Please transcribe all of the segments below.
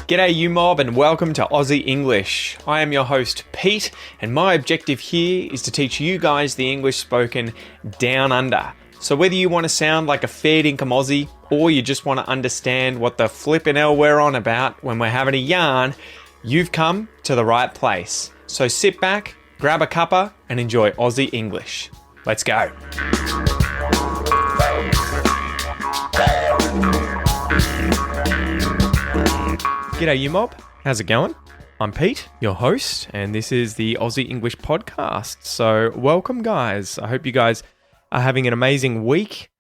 G'day you mob and welcome to Aussie English. I am your host Pete and my objective here is to teach you guys the English spoken down under. So whether you want to sound like a fair dinkum Aussie or you just want to understand what the flippin' hell we're on about when we're having a yarn, you've come to the right place. So sit back, grab a cuppa and enjoy Aussie English. Let's go. G'day you mob, how's it going? I'm Pete, your host, and this is the Aussie English podcast. So welcome guys, I hope you guys are having an amazing week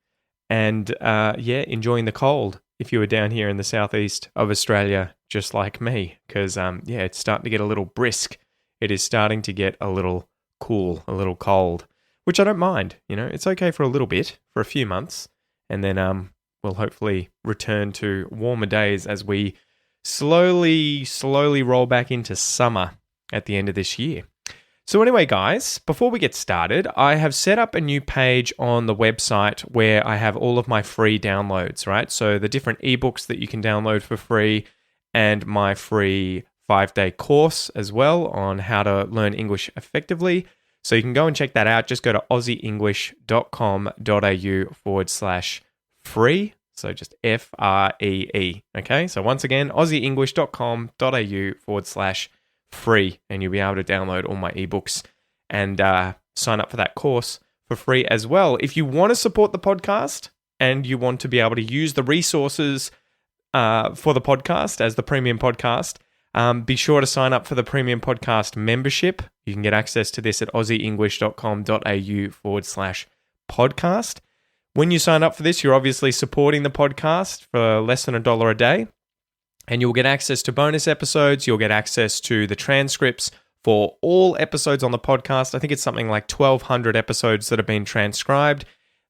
and enjoying the cold if you were down here in the southeast of Australia just like me, because it's starting to get a little brisk. It is starting to get a little cool, a little cold, which I don't mind, it's okay for a little bit, for a few months, and then we'll hopefully return to warmer days as we slowly roll back into summer at the end of this year. So anyway, guys, before we get started, I have set up a new page on the website where I have all of my free downloads, right? So the different ebooks that you can download for free and my free 5-day course as well on how to learn English effectively. So you can go and check that out. Just go to aussieenglish.com.au/free. So just FREE, okay? So once again, aussieenglish.com.au/free, and you'll be able to download all my ebooks and sign up for that course for free as well. If you want to support the podcast and you want to be able to use the resources for the podcast as the premium podcast, be sure to sign up for the premium podcast membership. You can get access to this at aussieenglish.com.au/podcast. When you sign up for this, you're obviously supporting the podcast for less than $1 a day, and you'll get access to bonus episodes. You'll get access to the transcripts for all episodes on the podcast. I think it's something like 1,200 episodes that have been transcribed.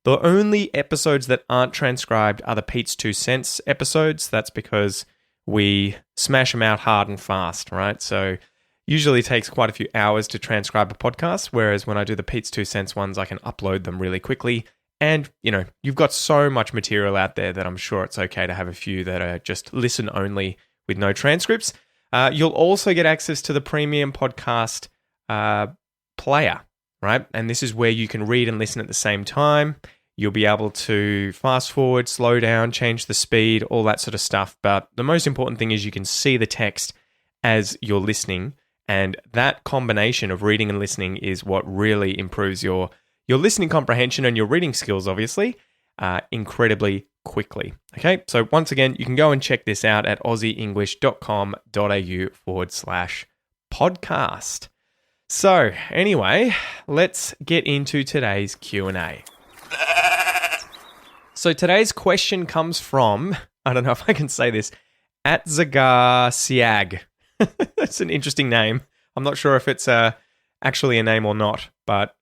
The only episodes that aren't transcribed are the Pete's 2 Cents episodes. That's because we smash them out hard and fast, right? So usually takes quite a few hours to transcribe a podcast, whereas when I do the Pete's 2 Cents ones, I can upload them really quickly. And, you've got so much material out there that I'm sure it's okay to have a few that are just listen only with no transcripts. You'll also get access to the premium podcast player, right? And this is where you can read and listen at the same time. You'll be able to fast forward, slow down, change the speed, all that sort of stuff. But the most important thing is you can see the text as you're listening. And that combination of reading and listening is what really improves your listening comprehension and your reading skills, obviously, incredibly quickly. Okay, so once again, you can go and check this out at aussieenglish.com.au/podcast. So anyway, let's get into today's Q&A. So today's question comes from, I don't know if I can say this, Atzagar Siag. That's an interesting name. I'm not sure if it's actually a name or not, but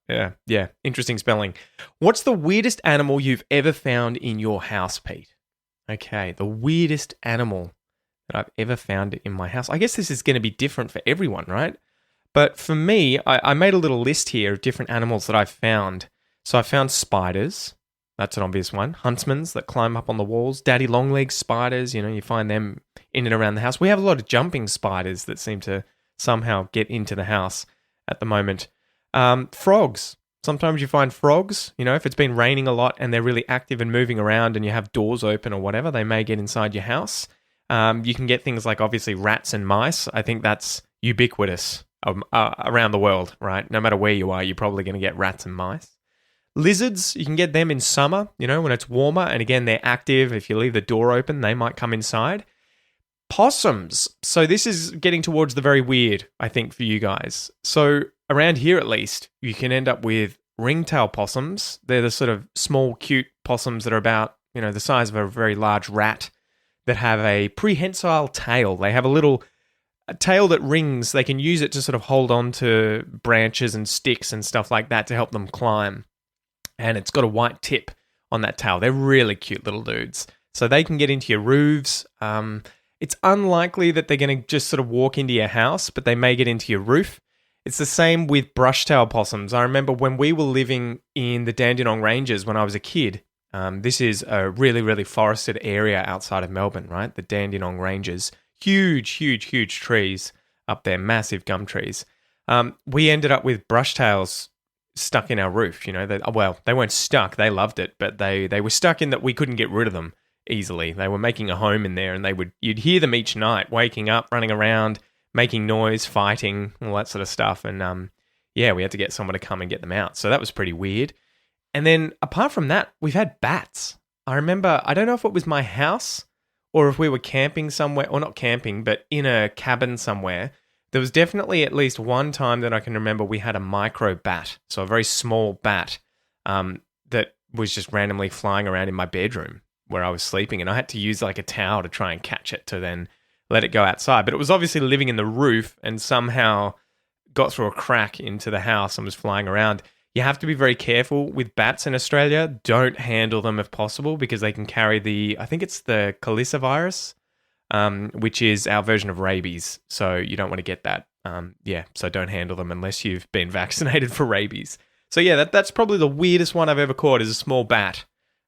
yeah, interesting spelling. What's the weirdest animal you've ever found in your house, Pete? Okay, the weirdest animal that I've ever found in my house. I guess this is going to be different for everyone, right? But for me, I made a little list here of different animals that I've found. So I found spiders. That's an obvious one. Huntsmans that climb up on the walls. Daddy long-legged spiders, you find them in and around the house. We have a lot of jumping spiders that seem to somehow get into the house at the moment. Frogs. Sometimes you find frogs, if it's been raining a lot and they're really active and moving around and you have doors open or whatever, they may get inside your house. You can get things like obviously rats and mice. I think that's ubiquitous around the world, right? No matter where you are, you're probably going to get rats and mice. Lizards, you can get them in summer, when it's warmer. And again, they're active. If you leave the door open, they might come inside. Possums. So this is getting towards the very weird, I think, for you guys. So around here, at least, you can end up with ringtail possums. They're the sort of small, cute possums that are about, the size of a very large rat that have a prehensile tail. They have a tail that rings. They can use it to sort of hold on to branches and sticks and stuff like that to help them climb. And it's got a white tip on that tail. They're really cute little dudes. So they can get into your roofs. It's unlikely that they're going to just sort of walk into your house, but they may get into your roof. It's the same with brushtail possums. I remember when we were living in the Dandenong Ranges when I was a kid. This is a really, really forested area outside of Melbourne, right? The Dandenong Ranges. Huge, huge, huge trees up there, massive gum trees. We ended up with brushtails stuck in our roof. They weren't stuck. They loved it, but they were stuck in that we couldn't get rid of them easily. They were making a home in there, and you'd hear them each night, waking up, running around, making noise, fighting, all that sort of stuff. And we had to get someone to come and get them out. So that was pretty weird. And then apart from that, we've had bats. I remember, I don't know if it was my house or if we were camping somewhere, or not camping, but in a cabin somewhere. There was definitely at least one time that I can remember we had a micro bat, so a very small bat that was just randomly flying around in my bedroom where I was sleeping, and I had to use like a towel to try and catch it to then let it go outside. But it was obviously living in the roof and somehow got through a crack into the house and was flying around. You have to be very careful with bats in Australia. Don't handle them if possible because they can carry I think it's the calicivirus, which is our version of rabies. So you don't want to get that. So don't handle them unless you've been vaccinated for rabies. So yeah, that's probably the weirdest one I've ever caught is a small bat.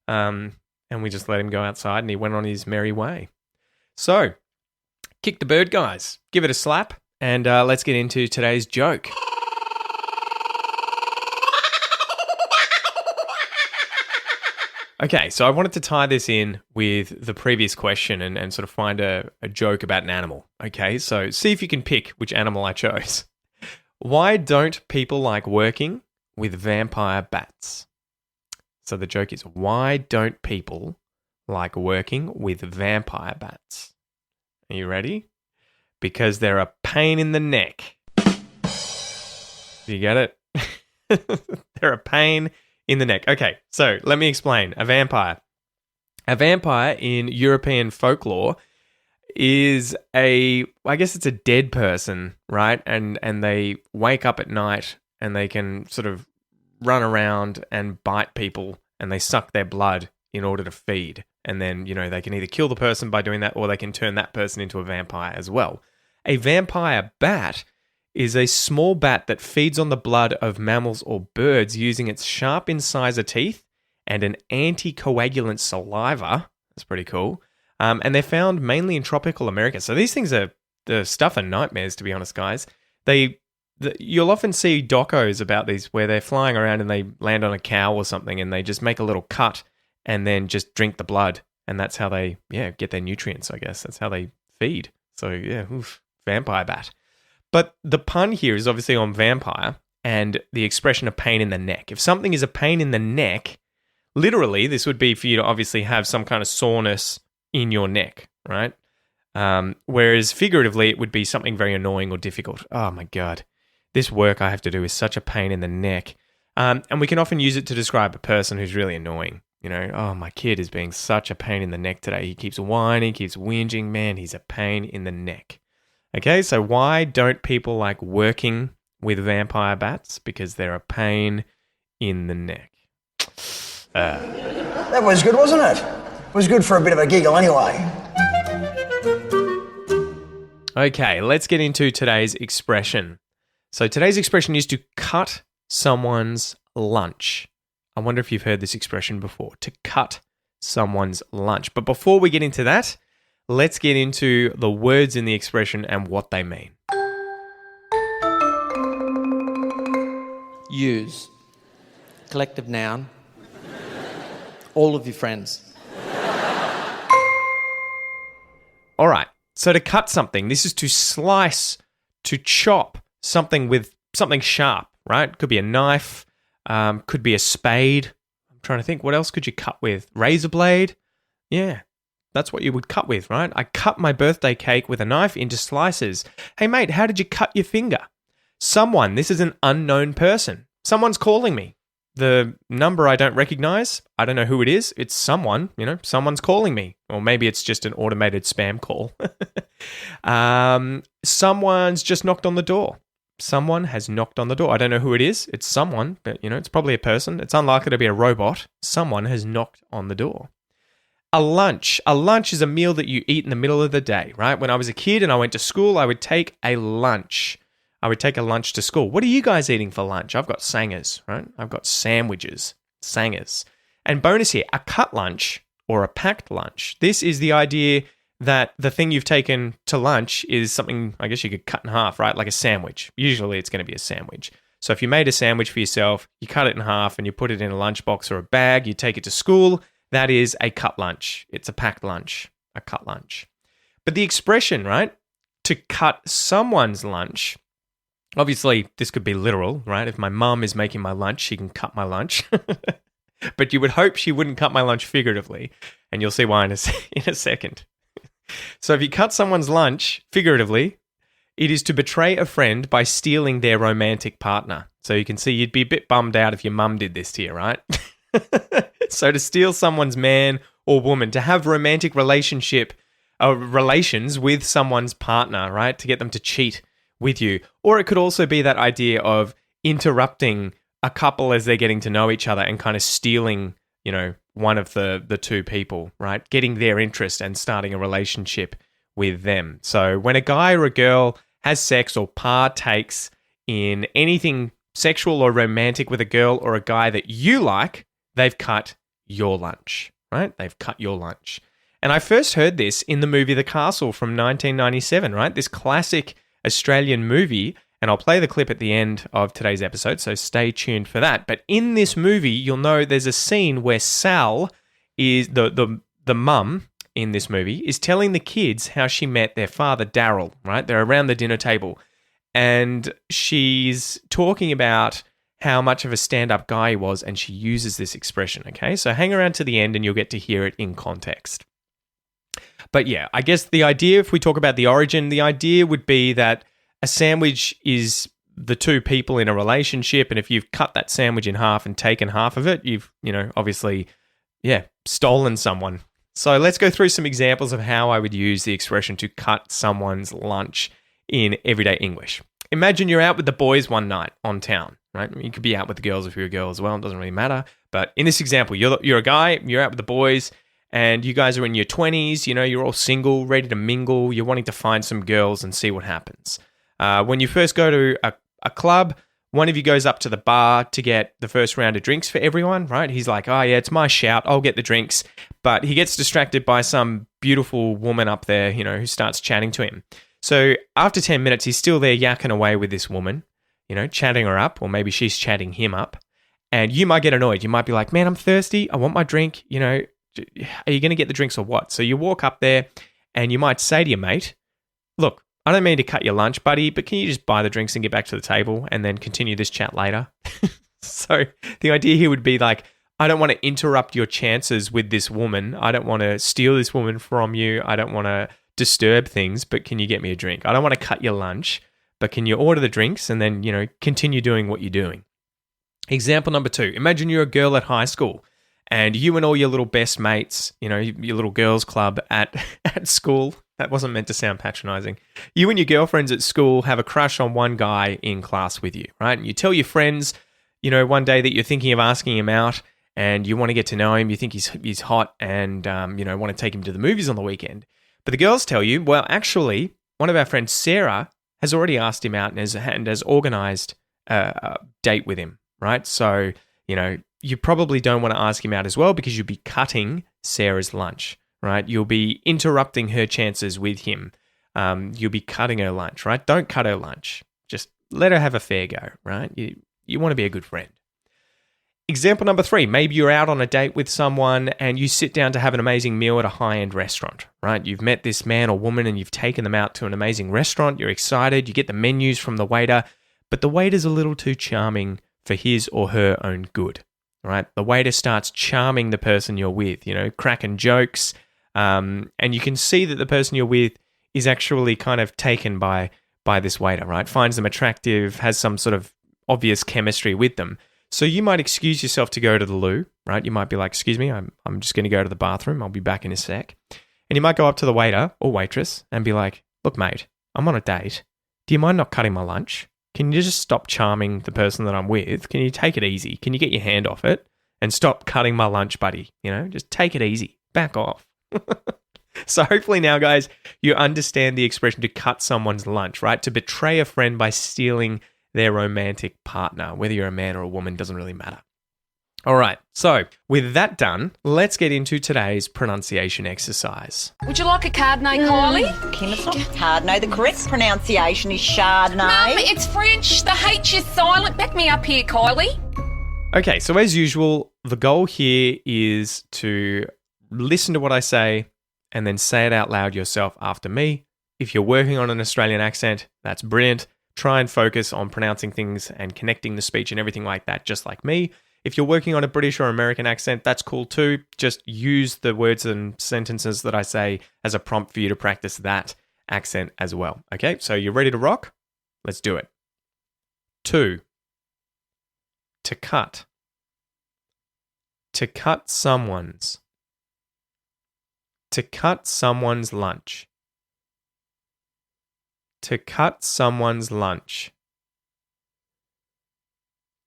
And we just let him go outside and he went on his merry way. So, kick the bird, guys. Give it a slap and let's get into today's joke. Okay, so I wanted to tie this in with the previous question and sort of find a joke about an animal. Okay, so see if you can pick which animal I chose. Why don't people like working with vampire bats? So the joke is, why don't people like working with vampire bats? Are you ready? Because they're a pain in the neck. You get it? They're a pain in the neck. Okay, so let me explain. A vampire. A vampire in European folklore is I guess it's a dead person, right? And they wake up at night and they can sort of run around and bite people and they suck their blood in order to feed. And then, they can either kill the person by doing that or they can turn that person into a vampire as well. A vampire bat is a small bat that feeds on the blood of mammals or birds using its sharp incisor teeth and an anticoagulant saliva. That's pretty cool. And they're found mainly in tropical America. So these things are the stuff of nightmares, to be honest, guys. You'll often see docos about these where they're flying around and they land on a cow or something and they just make a little cut and then just drink the blood. And that's how they, get their nutrients, I guess. That's how they feed. So, vampire bat. But the pun here is obviously on vampire and the expression of pain in the neck. If something is a pain in the neck, literally, this would be for you to obviously have some kind of soreness in your neck, right? Whereas figuratively, it would be something very annoying or difficult. Oh my God, this work I have to do is such a pain in the neck. And we can often use it to describe a person who's really annoying. Oh, my kid is being such a pain in the neck today. He keeps whining, keeps whinging. Man, he's a pain in the neck. Okay, so why don't people like working with vampire bats? Because they're a pain in the neck. That was good, wasn't it? It was good for a bit of a giggle anyway. Okay, let's get into today's expression. So today's expression is to cut someone's lunch. I wonder if you've heard this expression before, to cut someone's lunch. But before we get into that, let's get into the words in the expression and what they mean. Use. Collective noun. All of your friends. All right. So to cut something, this is to slice, to chop something with something sharp, right? Could be a knife, could be a spade. I'm trying to think, what else could you cut with? Razor blade? Yeah. That's what you would cut with, right? I cut my birthday cake with a knife into slices. Hey, mate, how did you cut your finger? Someone, this is an unknown person. Someone's calling me. The number I don't recognize, I don't know who it is. It's someone, someone's calling me. Or maybe it's just an automated spam call. Someone's just knocked on the door. Someone has knocked on the door. I don't know who it is. It's someone, but, it's probably a person. It's unlikely to be a robot. Someone has knocked on the door. A lunch. A lunch is a meal that you eat in the middle of the day, right? When I was a kid and I went to school, I would take a lunch. I would take a lunch to school. What are you guys eating for lunch? I've got sangers, right? I've got sandwiches, sangers. And bonus here, a cut lunch or a packed lunch. This is the idea that the thing you've taken to lunch is something, I guess you could cut in half, right? Like a sandwich. Usually it's going to be a sandwich. So if you made a sandwich for yourself, you cut it in half and you put it in a lunchbox or a bag, you take it to school, that is a cut lunch. It's a packed lunch, a cut lunch. But the expression, right, to cut someone's lunch, obviously this could be literal, right? If my mum is making my lunch, she can cut my lunch. But you would hope she wouldn't cut my lunch figuratively, and you'll see why in a second. So if you cut someone's lunch figuratively, it is to betray a friend by stealing their romantic partner. So you can see you'd be a bit bummed out if your mum did this to you, right? So to steal someone's man or woman, to have romantic relations with someone's partner, right? To get them to cheat with you. Or it could also be that idea of interrupting a couple as they're getting to know each other and kind of stealing, one of the two people, right? Getting their interest and starting a relationship with them. So when a guy or a girl has sex or partakes in anything sexual or romantic with a girl or a guy that you like, they've cut your lunch, right? They've cut your lunch. And I first heard this in the movie The Castle from 1997, right? This classic Australian movie. And I'll play the clip at the end of today's episode, so stay tuned for that. But in this movie, you'll know there's a scene where Sal is the mum in this movie is telling the kids how she met their father, Daryl, right? They're around the dinner table. And she's talking about how much of a stand-up guy he was, and she uses this expression, okay? So hang around to the end and you'll get to hear it in context. But yeah, I guess the idea, if we talk about the origin, the idea would be that a sandwich is the two people in a relationship, and if you've cut that sandwich in half and taken half of it, you've, obviously, stolen someone. So let's go through some examples of how I would use the expression to cut someone's lunch in everyday English. Imagine you're out with the boys one night on town, right? You could be out with the girls if you're a girl as well. It doesn't really matter. But in this example, you're a guy, you're out with the boys, and you guys are in your 20s, you're all single, ready to mingle, you're wanting to find some girls and see what happens. When you first go to a club, one of you goes up to the bar to get the first round of drinks for everyone, right? He's like, oh yeah, it's my shout, I'll get the drinks. But he gets distracted by some beautiful woman up there, who starts chatting to him. So after 10 minutes, he's still there yakking away with this woman, chatting her up, or maybe she's chatting him up. And you might get annoyed. You might be like, man, I'm thirsty, I want my drink, are you going to get the drinks or what? So you walk up there and you might say to your mate, look, I don't mean to cut your lunch, buddy, but can you just buy the drinks and get back to the table and then continue this chat later? So the idea here would be like, I don't want to interrupt your chances with this woman. I don't want to steal this woman from you. I don't want to disturb things, but can you get me a drink? I don't want to cut your lunch, but can you order the drinks and then, continue doing what you're doing? Example number 2, imagine you're a girl at high school and you and all your little best mates, your little girls club at school. That wasn't meant to sound patronizing. You and your girlfriends at school have a crush on one guy in class with you, right? And you tell your friends, one day that you're thinking of asking him out and you want to get to know him. You think he's hot and, want to take him to the movies on the weekend. But the girls tell you, well, actually, one of our friends, Sarah, has already asked him out and has organized a date with him, right? So, you probably don't want to ask him out as well because you'll be cutting Sarah's lunch. Right? You'll be interrupting her chances with him. You'll be cutting her lunch, right? Don't cut her lunch. Just let her have a fair go, right? You want to be a good friend. Example number 3, maybe you're out on a date with someone and you sit down to have an amazing meal at a high-end restaurant, right? You've met this man or woman and you've taken them out to an amazing restaurant. You're excited. You get the menus from the waiter, but the waiter's a little too charming for his or her own good, right? The waiter starts charming the person you're with, cracking jokes, and you can see that the person you're with is actually kind of taken by this waiter, right? Finds them attractive, has some sort of obvious chemistry with them. So you might excuse yourself to go to the loo, right? You might be like, excuse me, I'm just going to go to the bathroom. I'll be back in a sec. And you might go up to the waiter or waitress and be like, look, mate, I'm on a date. Do you mind not cutting my lunch? Can you just stop charming the person that I'm with? Can you take it easy? Can you get your hand off it and stop cutting my lunch, buddy? Just take it easy. Back off. So hopefully now, guys, you understand the expression to cut someone's lunch, right? To betray a friend by stealing their romantic partner. Whether you're a man or a woman doesn't really matter. All right, so with that done, let's get into today's pronunciation exercise. Would you like a Chardonnay, Kylie? Kim, it's not Chardonnay. The correct pronunciation is Chardonnay. Mum, it's French. The H is silent. Back me up here, Kylie. Okay, so as usual, the goal here is to listen to what I say and then say it out loud yourself after me. If you're working on an Australian accent, that's brilliant. Try and focus on pronouncing things and connecting the speech and everything like that, just like me. If you're working on a British or American accent, that's cool too. Just use the words and sentences that I say as a prompt for you to practice that accent as well. Okay, so you're ready to rock? Let's do it. 2. To cut. To cut someone's. To cut someone's lunch. To cut someone's lunch.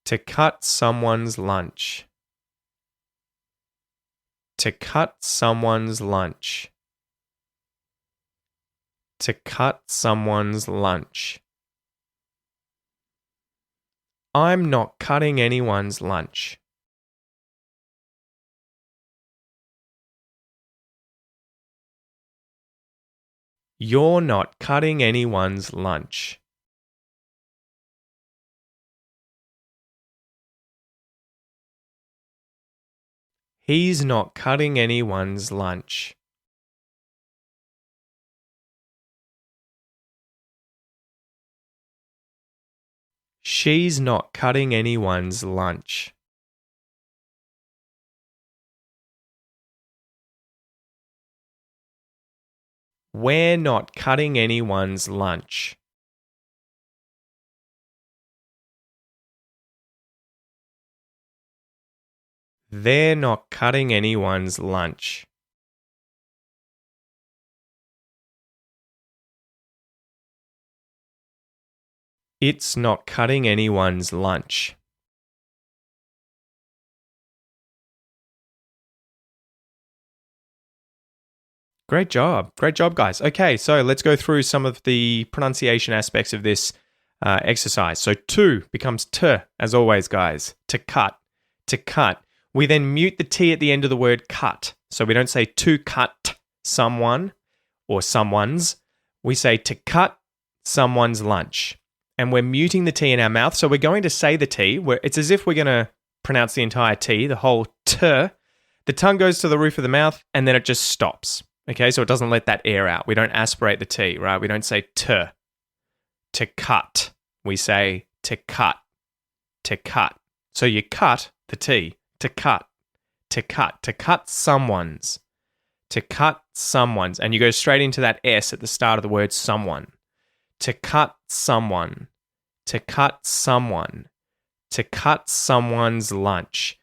To cut someone's lunch. To cut someone's lunch. To cut someone's lunch. I'm not cutting anyone's lunch. You're not cutting anyone's lunch. He's not cutting anyone's lunch. She's not cutting anyone's lunch. We're not cutting anyone's lunch. They're not cutting anyone's lunch. It's not cutting anyone's lunch. Great job. Great job, guys. Okay, so let's go through some of the pronunciation aspects of this exercise. So to becomes t, as always, guys. To cut. To cut. We then mute the T at the end of the word cut. So we don't say to cut someone or someone's. We say to cut someone's lunch. And we're muting the T in our mouth. So we're going to say the T. It's as if we're going to pronounce the entire T, the whole T. The tongue goes to the roof of the mouth and then it just stops. Okay, so it doesn't let that air out. We don't aspirate the T, right? We don't say T. To cut. We say to cut. To cut. So you cut the T. To cut. To cut. To cut someone's. To cut someone's. And you go straight into that S at the start of the word someone. To cut someone. To cut someone. To cut someone's lunch.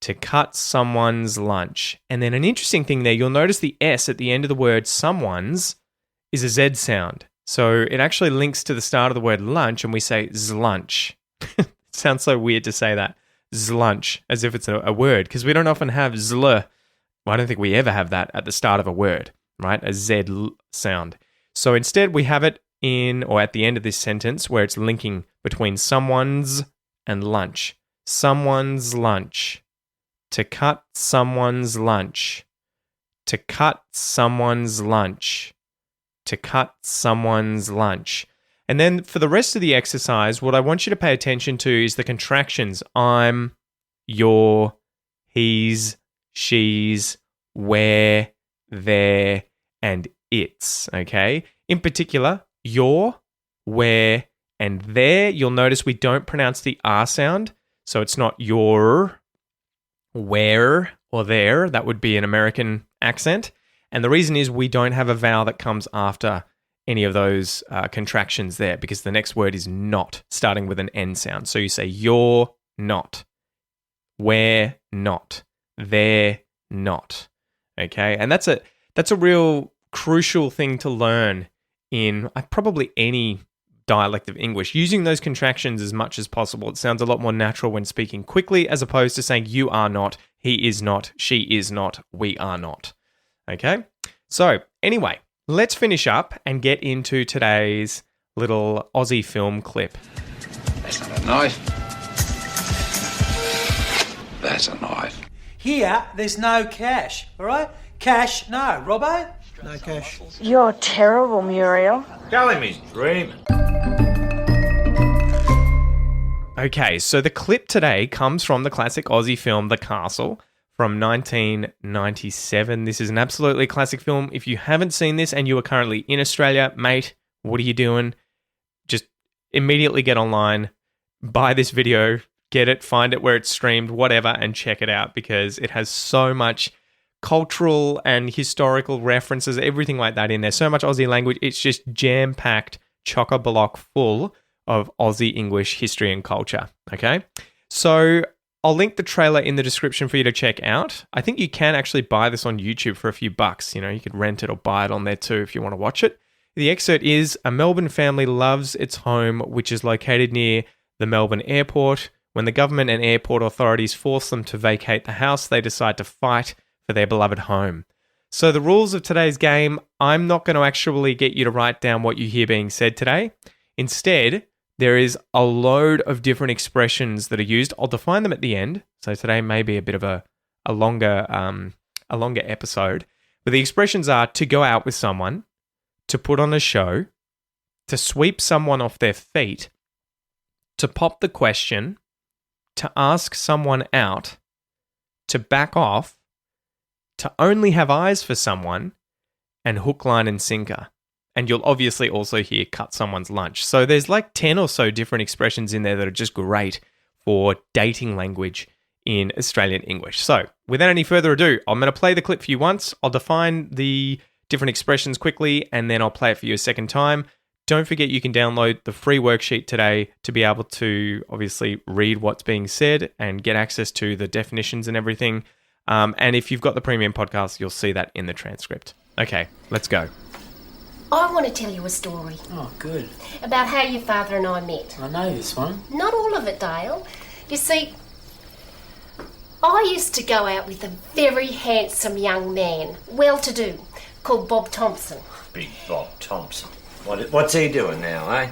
To cut someone's lunch. And then an interesting thing there, you'll notice the S at the end of the word someone's is a Z sound. So it actually links to the start of the word lunch and we say zlunch. It sounds so weird to say that. Zlunch, as if it's a word, because we don't often have zl. Well, I don't think we ever have that at the start of a word, right? A Z sound. So instead we have it in or at the end of this sentence where it's linking between someone's and lunch. Someone's lunch. To cut someone's lunch. To cut someone's lunch. To cut someone's lunch. And then for the rest of the exercise, what I want you to pay attention to is the contractions. I'm, your, he's, she's, where, there, and it's, okay? In particular, your, where, and there, you'll notice we don't pronounce the R sound. So it's not your, where, or there. That would be an American accent. And the reason is we don't have a vowel that comes after any of those contractions there because the next word is not, starting with an N sound. So you say you're not, we're not, they're not. Okay, and that's a real crucial thing to learn in probably any dialect of English. Using those contractions as much as possible. It sounds a lot more natural when speaking quickly as opposed to saying you are not, he is not, she is not, we are not. Okay, so Anyway, let's finish up and get into today's little Aussie film clip. That's not a knife. That's a knife. Here, there's no cash, all right? Cash, no. Robbo? No cash. You're terrible, Muriel. Tell him he's dreaming. Okay, so the clip today comes from the classic Aussie film The Castle from 1997. This is an absolutely classic film. If you haven't seen this and you are currently in Australia, mate, what are you doing? Just immediately get online, buy this video, get it, find it where it's streamed, whatever, and check it out because it has so much cultural and historical references, everything like that in there. So much Aussie language. It's just jam-packed, chock-a-block full of Aussie English history and culture. Okay? So I'll link the trailer in the description for you to check out. I think you can actually buy this on YouTube for a few bucks. You know, you could rent it or buy it on there too if you want to watch it. The excerpt is, a Melbourne family loves its home, which is located near the Melbourne airport. When the government and airport authorities force them to vacate the house, they decide to fight for their beloved home. So the rules of today's game, I'm not going to actually get you to write down what you hear being said today. Instead, there is a load of different expressions that are used. I'll define them at the end. So today may be a bit of a longer episode. But the expressions are to go out with someone, to put on a show, to sweep someone off their feet, to pop the question, to ask someone out, to back off, to only have eyes for someone, and hook, line, and sinker. And you'll obviously also hear cut someone's lunch. So there's like 10 or so different expressions in there that are just great for dating language in Australian English. So without any further ado, I'm going to play the clip for you once. I'll define the different expressions quickly, and then I'll play it for you a second time. Don't forget you can download the free worksheet today to be able to obviously read what's being said and get access to the definitions and everything. And if you've got the premium podcast, you'll see that in the transcript. Okay, let's go. I want to tell you a story Oh, good. about how your father and I met. I know this one. Not all of it, Dale. You see, I used to go out with a very handsome young man, well-to-do, called Bob Thompson. Big Bob Thompson. What's he doing now, eh?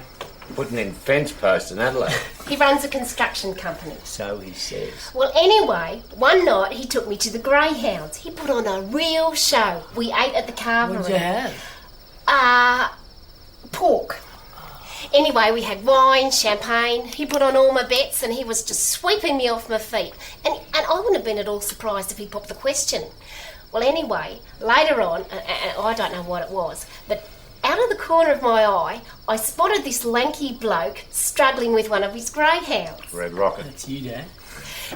Putting in fence posts in Adelaide. He runs a construction company. So he says. Well, anyway, one night he took me to the Greyhounds. He put on a real show. We ate at the Carvery. What'd you have? Pork. Anyway, we had wine, champagne. He put on all my bets and he was just sweeping me off my feet. And I wouldn't have been at all surprised if he popped the question. Well, anyway, later on, and I don't know what it was, but out of the corner of my eye, I spotted this lanky bloke struggling with one of his greyhounds. Red Rocket. That's you, Dad.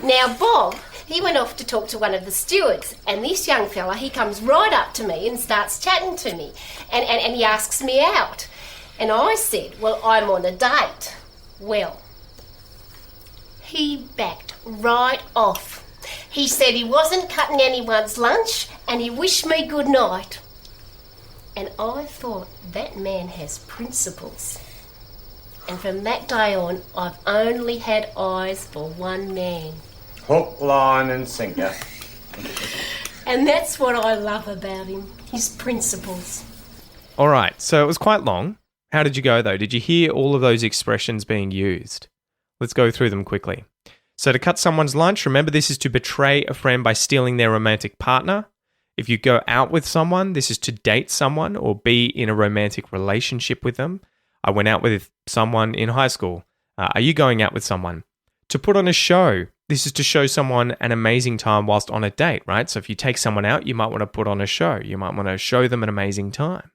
Now, Bob, he went off to talk to one of the stewards, and this young fella, he comes right up to me and starts chatting to me, and he asks me out. And I said, well, I'm on a date. Well, he backed right off. He said he wasn't cutting anyone's lunch, and he wished me good night. And I thought, that man has principles. And from that day on, I've only had eyes for one man. Hook, line and sinker. And that's what I love about him, his principles. All right, so it was quite long. How did you go, though? Did you hear all of those expressions being used? Let's go through them quickly. So to cut someone's lunch, remember this is to betray a friend by stealing their romantic partner. If you go out with someone, this is to date someone or be in a romantic relationship with them. I went out with someone in high school. Are you going out with someone? To put on a show, this is to show someone an amazing time whilst on a date, right? So if you take someone out, you might want to put on a show. You might want to show them an amazing time.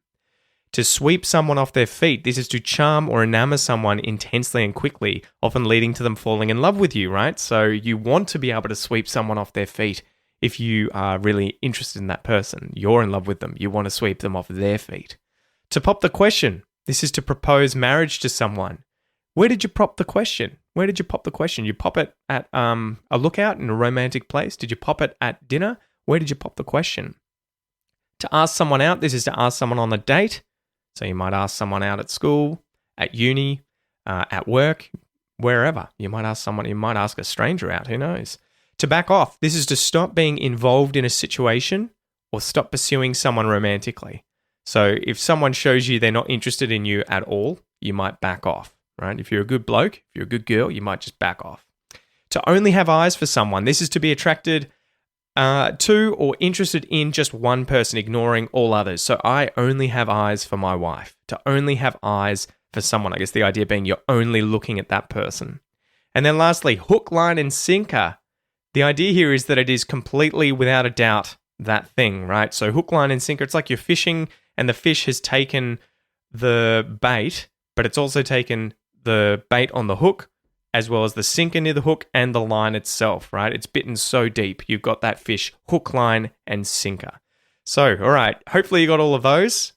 To sweep someone off their feet, this is to charm or enamor someone intensely and quickly, often leading to them falling in love with you, right? So you want to be able to sweep someone off their feet if you are really interested in that person. You're in love with them. You want to sweep them off their feet. To pop the question, this is to propose marriage to someone. Where did you pop the question? Where did you pop the question? You pop it at a lookout in a romantic place? Did you pop it at dinner? Where did you pop the question? To ask someone out, this is to ask someone on a date. So you might ask someone out at school, at uni, at work, wherever. You might ask a stranger out, who knows? To back off, this is to stop being involved in a situation or stop pursuing someone romantically. So if someone shows you they're not interested in you at all, you might back off, right? If you're a good bloke, if you're a good girl, you might just back off. To only have eyes for someone, this is to be attracted to or interested in just one person, ignoring all others. So I only have eyes for my wife. To only have eyes for someone, I guess the idea being you're only looking at that person. And then lastly, hook, line, and sinker. The idea here is that it is completely, without a doubt, that thing, right? So hook, line, and sinker, it's like you're fishing and the fish has taken the bait, but it's also taken the bait on the hook, as well as the sinker near the hook and the line itself, right? It's bitten so deep, you've got that fish, hook, line, and sinker. So, all right, hopefully you got all of those.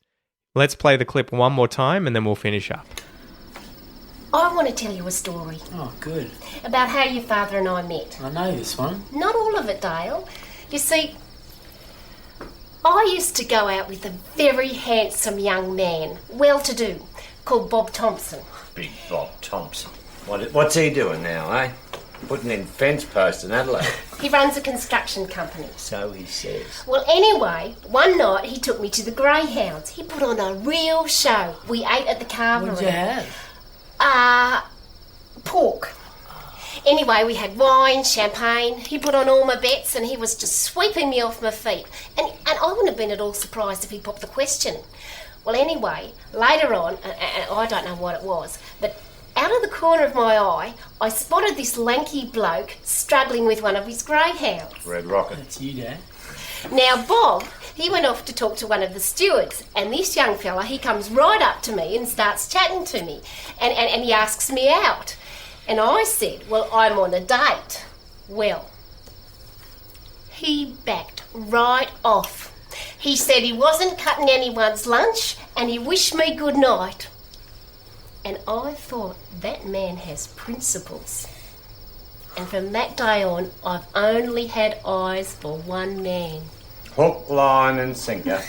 Let's play the clip one more time and then we'll finish up. I want to tell you a story Oh, good. about how your father and I met. I know this one. Not all of it, Dale. You see, I used to go out with a very handsome young man, well-to-do, called Bob Thompson. Big Bob Thompson. What's he doing now, eh? Putting in fence posts in Adelaide. He runs a construction company. So he says. Well, anyway, one night he took me to the Greyhounds. He put on a real show. We ate at the carvery. What did you have? Pork. Anyway, we had wine, champagne. He put on all my bets and he was just sweeping me off my feet. And I wouldn't have been at all surprised if he popped the question. Well, anyway, later on, and I don't know what it was, but out of the corner of my eye, I spotted this lanky bloke struggling with one of his greyhounds. Red Rocket. That's you, Dad. Now, Bob, he went off to talk to one of the stewards, and this young fella, he comes right up to me and starts chatting to me, and he asks me out. And I said, well, I'm on a date. Well, he backed right off. He said he wasn't cutting anyone's lunch, and he wished me good night. And I thought, that man has principles. And from that day on, I've only had eyes for one man. Hook, line, and sinker.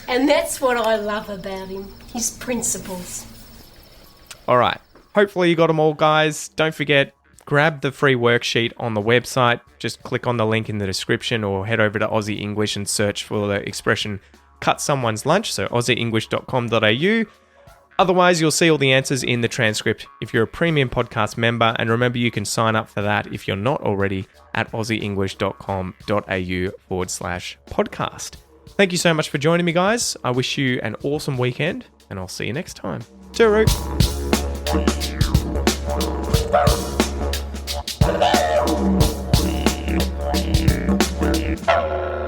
And that's what I love about him, his principles. All right. Hopefully you got them all, guys. Don't forget, grab the free worksheet on the website. Just click on the link in the description or head over to Aussie English and search for the expression cut someone's lunch, so aussieenglish.com.au. Otherwise, you'll see all the answers in the transcript if you're a premium podcast member. And remember, you can sign up for that if you're not already at aussieenglish.com.au/podcast. Thank you so much for joining me, guys. I wish you an awesome weekend, and I'll see you next time. Tooroo. Hello.